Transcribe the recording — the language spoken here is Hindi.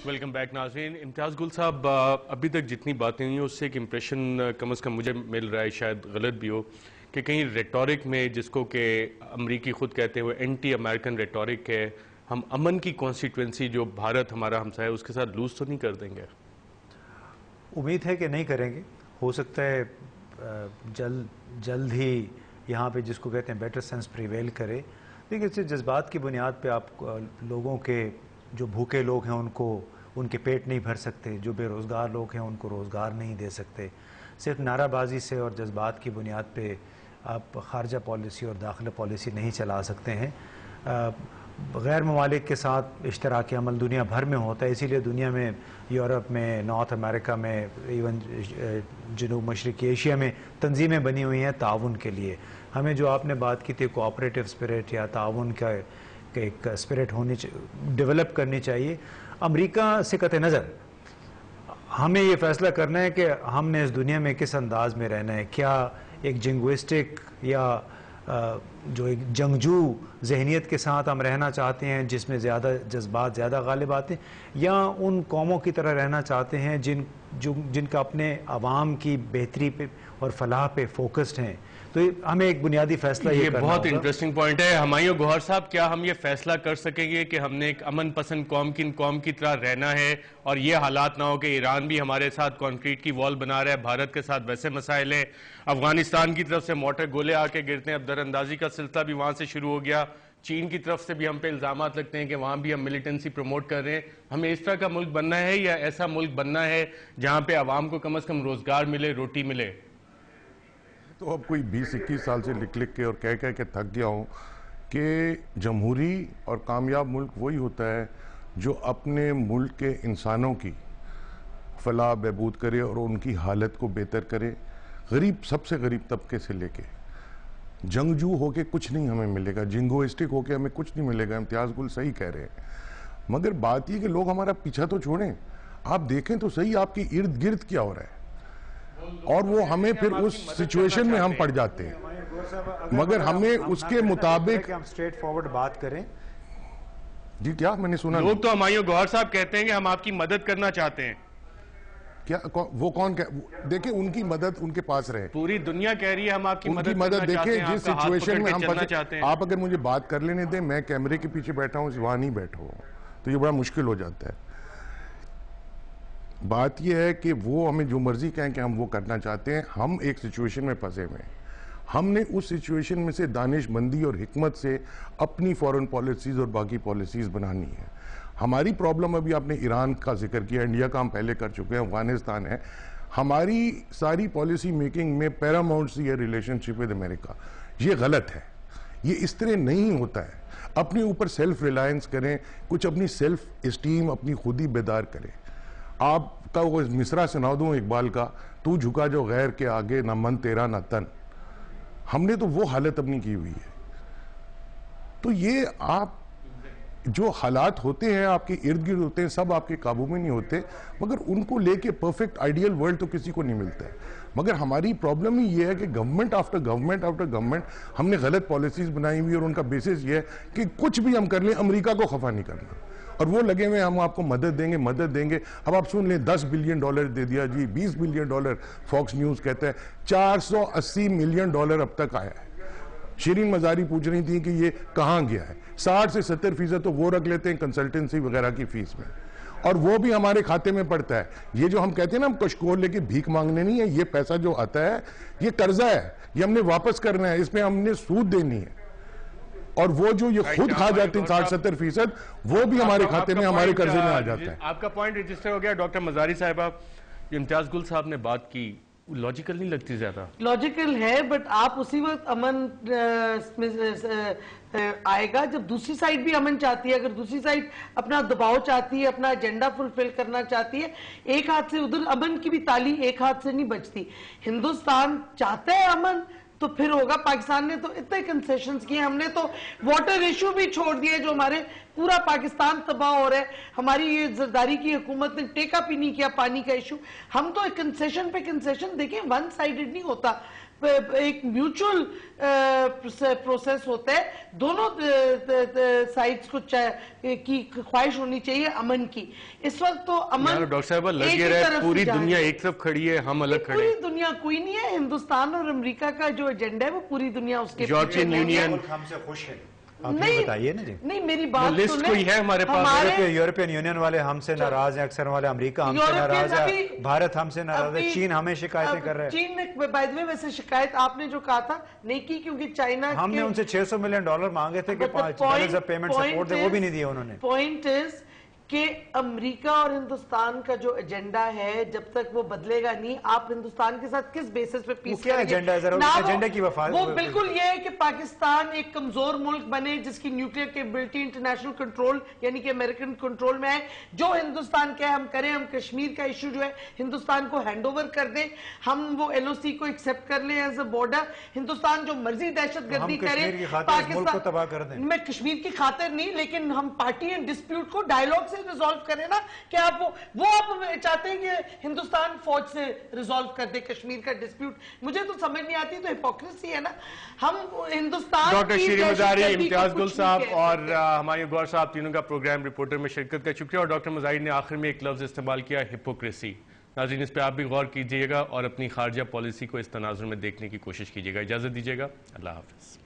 वेलकम बैक नाज़रीन। इम्तियाज़ गुल साहब, अभी तक जितनी बातें हुई हैं उससे एक इम्प्रेशन कम अज़ कम मुझे मिल रहा है, शायद गलत भी हो, कि कहीं रेटोरिक में जिसको कि अमरीकी खुद कहते हैं वो एंटी अमेरिकन रेटोरिक है, हम अमन की कॉन्स्टिट्यूंसी जो भारत हमारा हमसा है उसके साथ लूज तो नहीं कर देंगे? उम्मीद है कि नहीं करेंगे। हो सकता है जल्द ही यहाँ पे जिसको कहते हैं बेटर सेंस प्रिवेल करे। देखिए, इससे जज्बात की बुनियाद पे आप लोगों के जो भूखे लोग हैं उनको उनके पेट नहीं भर सकते, जो बेरोज़गार लोग हैं उनको रोज़गार नहीं दे सकते। सिर्फ नाराबाजी से और जज्बात की बुनियाद पे आप खारजा पॉलिसी और दाखिला पॉलिसी नहीं चला सकते हैं। गैर ममालिक के साथ इश्तराकी अमल दुनिया भर में होता है, इसीलिए दुनिया में, यूरोप में, नॉर्थ अमेरिका में, इवन जनूब मशरक़ी एशिया में तंजीमें बनी हुई हैं ताउन के लिए। हमें जो आपने बात की थी कोऑपरेटिव स्पिरिट या ताउन का एक स्पिरिट डेवलप करनी चाहिए। अमेरिका से कतई नज़र हमें ये फैसला करना है कि हमने इस दुनिया में किस अंदाज में रहना है। क्या एक जिंग्विस्टिक या जो एक जंगजू जहनीत के साथ हम रहना चाहते हैं जिसमें ज़्यादा जज्बात ज़्यादा गालिब आते हैं, या उन कौमों की तरह रहना चाहते हैं जिनका अपने अवाम की बेहतरी पे और फलाह पे फोकस्ड हैं। तो हमें एक बुनियादी फैसला ये करना बहुत होगा। इंटरेस्टिंग पॉइंट है। हमायूं गौहर साहब, क्या हम ये फैसला कर सकेंगे कि हमने एक अमन पसंद कौम की तरह रहना है और ये हालात ना हो कि ईरान भी हमारे साथ कंक्रीट की वॉल बना रहा है, भारत के साथ वैसे मसाइल हैं, अफगानिस्तान की तरफ से मोटर गोले आके गिरते हैं, अब दरअंदाजी का सिलसिला भी वहां से शुरू हो गया, चीन की तरफ से भी हम पे इल्जामात लगते हैं कि वहां भी हम मिलिटेंसी प्रमोट कर रहे हैं। हमें इस तरह का मुल्क बनना है या ऐसा मुल्क बनना है जहां पे आवाम को कम से कम रोजगार मिले, रोटी मिले? तो अब कोई 20-21 साल से लिख के और कह के थक गया हूँ कि जमहूरी और कामयाब मुल्क वही होता है जो अपने मुल्क के इंसानों की फलाह बहबूद करे और उनकी हालत को बेहतर करे। गरीब, सबसे गरीब तबके से लेके जंगजू होके कुछ नहीं हमें मिलेगा, जिंगोइस्टिक होके हमें कुछ नहीं मिलेगा। इम्तियाज़ गुल सही कह रहे हैं, मगर बात ये कि लोग हमारा पीछा तो छोड़ें, आप देखें तो सही आपके इर्द गिर्द क्या हो रहा है, और वो हमें फिर उस सिचुएशन में हम पड़ जाते हैं। मगर हमें उसके मुताबिक हम स्ट्रेट फॉरवर्ड बात करें। जी, क्या मैंने सुना? लोग तो हमायूं गौहर साहब कहते हैं कि हम आपकी मदद करना चाहते हैं। क्या वो कौन देखिए, उनकी मदद उनके पास रहे। पूरी दुनिया कह रही है हम आपकी उनकी मदद देखें जिस सिचुएशन में हम फंसे। आप अगर मुझे बात कर लेने दें, मैं कैमरे के पीछे बैठा हूं, वहां नहीं बैठा हूं, तो ये बड़ा मुश्किल हो जाता है। बात यह है कि वो हमें जो मर्जी कहें कि हम वो करना चाहते हैं, हम एक सिचुएशन में फंसे हुए हैं। हमने उस सिचुएशन में से दानिशमंदी और हिकमत से अपनी फॉरेन पॉलिसीज और बाकी पॉलिसीज बनानी है। हमारी प्रॉब्लम, अभी आपने ईरान का जिक्र किया, इंडिया का हम पहले कर चुके हैं, अफगानिस्तान है। हमारी सारी पॉलिसी मेकिंग में पैरामाउंट सी है रिलेशनशिप विद अमेरिका। ये गलत है, ये इस तरह नहीं होता है। अपने ऊपर सेल्फ रिलायंस करें, कुछ अपनी सेल्फ इस्टीम, अपनी खुद ही बेदार करें। आपका वो मिसरा सुना दूं इकबाल का, तू झुका जो गैर के आगे, ना मन तेरा ना तन। हमने तो वो हालत अपनी की हुई है। तो ये आप जो हालात होते हैं आपके इर्द गिर्द होते हैं, सब आपके काबू में नहीं होते, मगर उनको लेके परफेक्ट आइडियल वर्ल्ड तो किसी को नहीं मिलता है। मगर हमारी प्रॉब्लम ही ये है कि government after government after government हमने गलत पॉलिसीज बनाई हुई, और उनका बेसिस ये है कि कुछ भी हम कर लें अमेरिका को खफा नहीं करना, और वो लगे हुए हम आपको मदद देंगे। अब आप सुन लें, $10 बिलियन दे दिया जी, $20 बिलियन फॉक्स न्यूज कहता है, $480 मिलियन अब तक आया है। शिरीन मजारी पूछ रही थी कि ये कहाँ गया है। 60 से 70% तो वो रख लेते हैं कंसल्टेंसी वगैरह की फीस में, और वो भी हमारे खाते में पड़ता है। ये जो हम कहते हैं ना, हम कशकोर लेके भीख मांगने नहीं है, ये पैसा जो आता है ये कर्जा है, ये हमने वापस करना है, इसमें हमने सूद देनी है, और वो जो ये खुद खा जाते हैं 60-70%, वो भी हमारे खाते में, हमारे कर्जे में आ जाता है। आपका पॉइंट रजिस्टर हो गया। डॉक्टर मजारी साहिबा, इम्तियाज गुल साहब ने बात की, लॉजिकल नहीं लगती? ज्यादा लॉजिकल है, बट आप उसी वक्त अमन आएगा जब दूसरी साइड भी अमन चाहती है। अगर दूसरी साइड अपना दबाव चाहती है, अपना एजेंडा फुलफिल करना चाहती है, एक हाथ से उधर अमन की भी ताली एक हाथ से नहीं बजती। हिंदुस्तान चाहता है अमन, तो फिर होगा। पाकिस्तान ने तो इतने कंसेशंस किए, हमने तो वाटर इशू भी छोड़ दिए, जो हमारे पूरा पाकिस्तान तबाह हो रहा है। हमारी ये जरदारी की हुकूमत ने टेकअप ही नहीं किया पानी का इशू। हम तो कंसेशन पे कंसेशन देखें, वन साइडेड नहीं होता। एक म्यूचुअल प्रोसेस होता है, दोनों साइड्स को की ख्वाहिश होनी चाहिए अमन की। इस वक्त तो अमन डॉक्टर साहब लग ये रहा है पूरी दुनिया एक तरफ खड़ी है, हम अलग खड़े हैं। पूरी दुनिया कोई नहीं है, हिंदुस्तान और अमेरिका का जो एजेंडा है वो पूरी दुनिया उसके यूरोपियन यूनियन हमसे खुश है, आप ये बताइए ना जी। नहीं मेरी बात लिस्ट कोई है हमारे पास? यूरोपियन यूनियन वाले हमसे नाराज हैं, अक्सर वाले अमेरिका हमसे नाराज है, भारत हमसे नाराज है, चीन हमें शिकायतें कर रहे हैं। चीन ने बाय द वे वैसे शिकायत आपने जो कहा था नहीं की, क्योंकि चाइना हमने उनसे $600 मिलियन मांगे थे कि पेमेंट सपोर्ट दे, वो भी नहीं दिया उन्होंने। पॉइंट इज कि अमेरिका और हिंदुस्तान का जो एजेंडा है जब तक वो बदलेगा नहीं, आप हिंदुस्तान के साथ किस बेसिस पे पीस क्या एजेंडा है, जरा उस एजेंडा की वफाद वो बिल्कुल ये है कि पाकिस्तान एक कमजोर मुल्क बने जिसकी न्यूक्लियर कैपेबिलिटी इंटरनेशनल कंट्रोल यानी कि अमेरिकन कंट्रोल में है। जो हिंदुस्तान क्या हम करें, हम कश्मीर का इशू जो है हिंदुस्तान को हैंडओवर कर दें, हम वो LOC को एक्सेप्ट कर लें एज अ बॉर्डर, हिंदुस्तान जो मर्जी दहशतगर्दी करे पाकिस्तान तबाह कर दें। मैं कश्मीर की खातिर नहीं, लेकिन हम पार्टी एंड डिस्प्यूट को डायलॉग रिजॉल्व करें ना, कि आप वो आप चाहते हैं कि हिंदुस्तान फौज से रिजॉल्व कर दे कश्मीर का डिस्प्यूट। मुझे तो समझ नहीं आती, तो हिपोक्रेसी है ना। हम हिंदुस्तान डॉक्टर शीरी मजारी, इम्तियाज गुल साहब और हमायूं गौहर साहब तीनों का प्रोग्राम रिपोर्टर में शिरकत का शुक्रिया। और डॉक्टर मुजाहिद ने आखिर में एक लफ्ज इस्तेमाल किया, हिपोक्रेसी। नाज़रीन इस पर आप भी गौर कीजिएगा और अपनी खारजा पॉलिसी को इस तनाजुर में देखने की कोशिश कीजिएगा। इजाजत दीजिएगा, अल्लाह हाफिज।